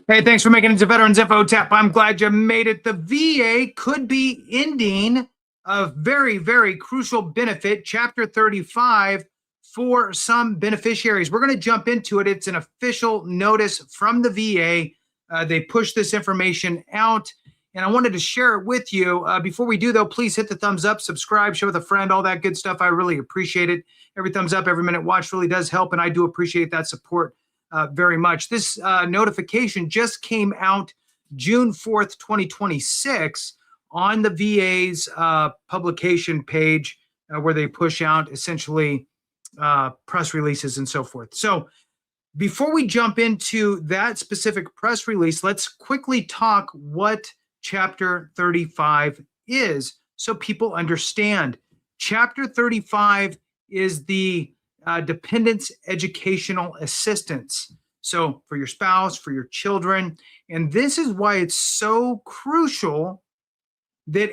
Hey, thanks for making it to Veterans Info Tap. I'm glad you made it. The VA could be ending a very, very crucial benefit, Chapter 35, for some beneficiaries. We're going to jump into it. It's an official notice from the VA. They pushed this information out, and I wanted to share it with you. Before we do, though, please hit the thumbs up, subscribe, share with a friend, all that good stuff. I really appreciate it. Every thumbs up, every minute watched really does help, and I do appreciate that support very much. This notification just came out June 4th, 2026 on the VA's publication page where they push out essentially press releases and so forth. So before we jump into that specific press release, let's quickly talk what Chapter 35 is so people understand. Chapter 35 is the dependents educational assistance. So for your spouse, for your children. And this is why it's so crucial that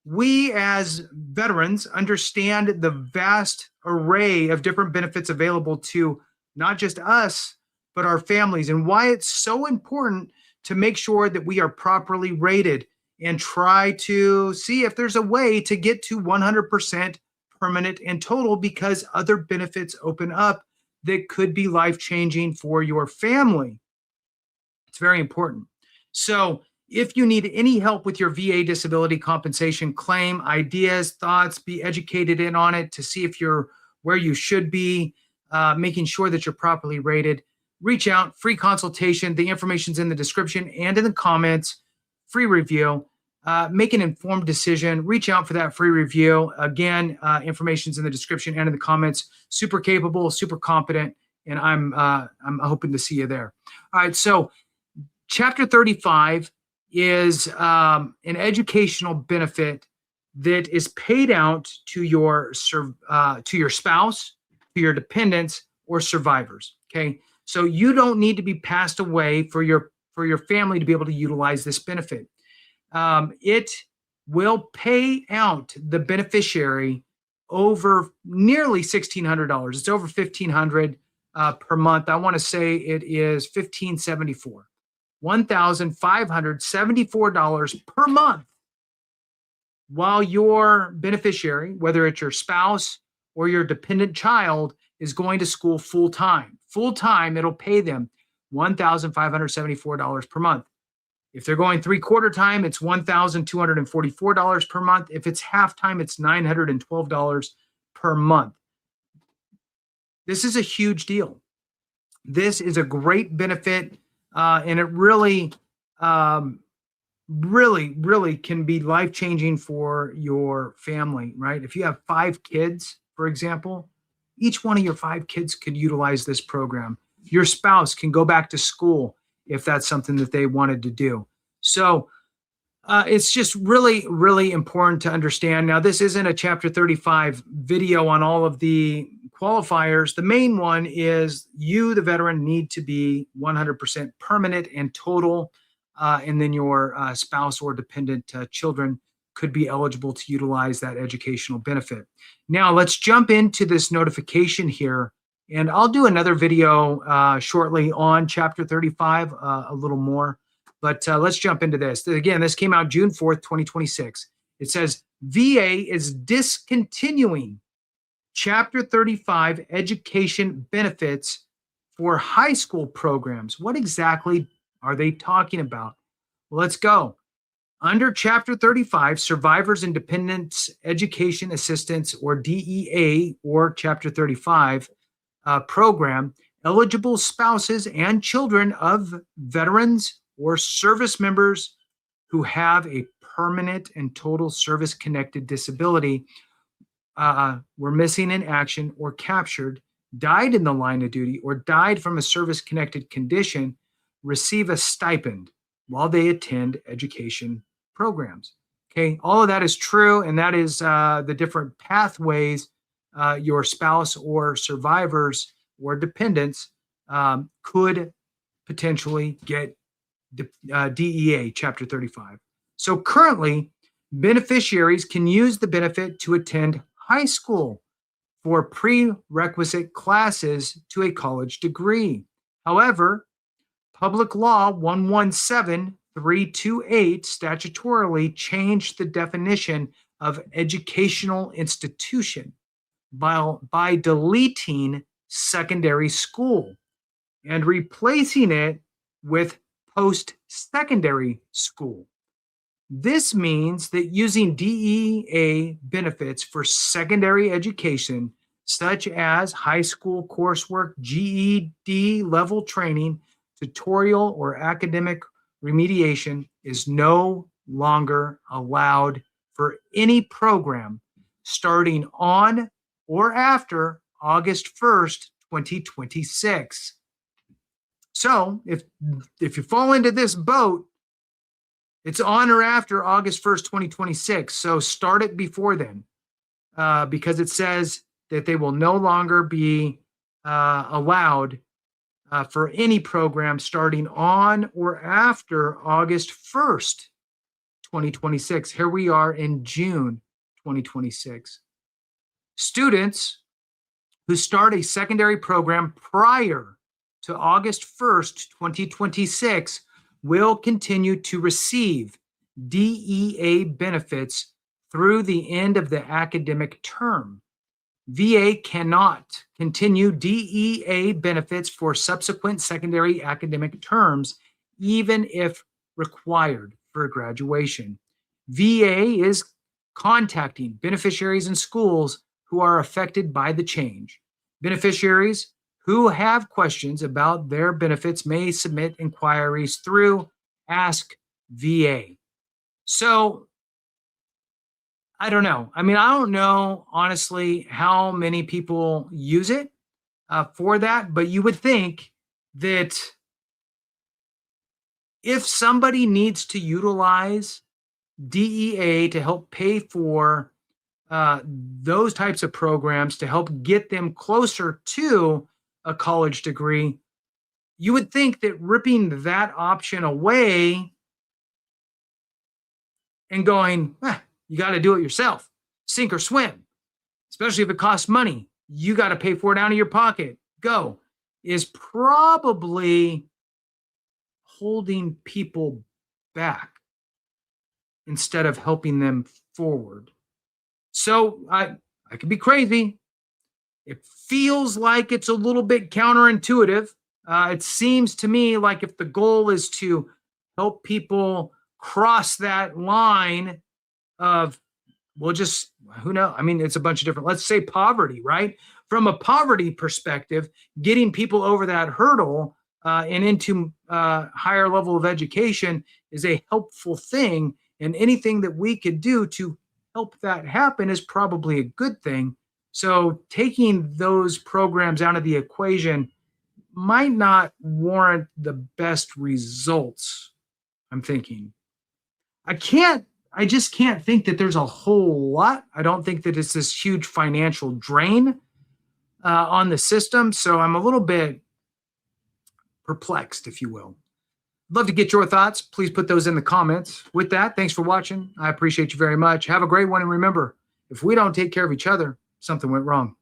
we as veterans understand the vast array of different benefits available to not just us, but our families, and why it's so important to make sure that we are properly rated and try to see if there's a way to get to 100% permanent and total, because other benefits open up that could be life-changing for your family. It's very important. So if you need any help with your VA disability compensation claim, ideas, thoughts, be educated in on it to see if you're where you should be, making sure that you're properly rated, reach out, free consultation. The information's in the description and in the comments, free review. Make an informed decision. Reach out for that free review. Again, information's in the description and in the comments. Super capable, super competent, and I'm hoping to see you there. All right, so Chapter 35 is an educational benefit that is paid out to your spouse, to your dependents, or survivors. Okay, so you don't need to be passed away for your family to be able to utilize this benefit. It will pay out the beneficiary over nearly $1,600. It's over $1,500 per month. I want to say it is $1,574, $1,574 per month, while your beneficiary, whether it's your spouse or your dependent child, is going to school full time. Full time, it'll pay them $1,574 per month. If they're going 3/4 time, it's $1,244 per month. If it's half time, it's $912 per month. This is a huge deal. This is a great benefit, and it really, really can be life-changing for your family, right? If you have 5 kids, for example, each one of your 5 kids could utilize this program. Your spouse can go back to school if that's something that they wanted to do. So it's just really, really important to understand. Now, this isn't a Chapter 35 video on all of the qualifiers. The main one is you, the veteran, need to be 100% permanent and total, and then your spouse or dependent children could be eligible to utilize that educational benefit. Now, let's jump into this notification here. And I'll do another video shortly on Chapter 35, a little more. But let's jump into this. Again, this came out June 4th, 2026. It says, VA is discontinuing Chapter 35 education benefits for high school programs. What exactly are they talking about? Well, let's go. Under Chapter 35, Survivors and Dependents Education Assistance, or DEA, or Chapter 35, program, eligible spouses and children of veterans or service members who have a permanent and total service-connected disability, were missing in action or captured, died in the line of duty, or died from a service-connected condition, receive a stipend while they attend education programs. Okay, all of that is true, and that is the different pathways your spouse or survivors or dependents could potentially get DEA Chapter 35. So currently, beneficiaries can use the benefit to attend high school for prerequisite classes to a college degree. However, Public Law 117328 statutorily changed the definition of educational institution by deleting secondary school and replacing it with post-secondary school. This means that using DEA benefits for secondary education, such as high school coursework, GED level training, tutorial, or academic remediation, is no longer allowed for any program starting on or after August 1st, 2026. So if you fall into this boat, it's on or after August 1st, 2026. So start it before then, because it says that they will no longer be allowed for any program starting on or after August 1st, 2026. Here we are in June 2026. Students who start a secondary program prior to August 1st, 2026 will continue to receive DEA benefits through the end of the academic term. VA cannot continue DEA benefits for subsequent secondary academic terms, even if required for graduation. VA is contacting beneficiaries and schools who are affected by the change. Beneficiaries who have questions about their benefits may submit inquiries through Ask VA. So, I don't know. I don't know, honestly, how many people use it for that, but you would think that if somebody needs to utilize DEA to help pay for those types of programs to help get them closer to a college degree, you would think that ripping that option away and going, you got to do it yourself, sink or swim, especially if it costs money, you got to pay for it out of your pocket, go, is probably holding people back instead of helping them forward. So I could be crazy. It feels like it's a little bit counterintuitive. It seems to me like if the goal is to help people cross that line of, well, just who knows? It's a bunch of different, let's say poverty, right? From a poverty perspective, getting people over that hurdle and into higher level of education is a helpful thing. And anything that we could do to help that happen is probably a good thing. So taking those programs out of the equation might not warrant the best results, I'm thinking. I just can't think that there's a whole lot. I don't think that it's this huge financial drain on the system. So I'm a little bit perplexed, if you will. I'd love to get your thoughts. Please put those in the comments. With that, thanks for watching. I appreciate you very much. Have a great one. And remember, if we don't take care of each other, something went wrong.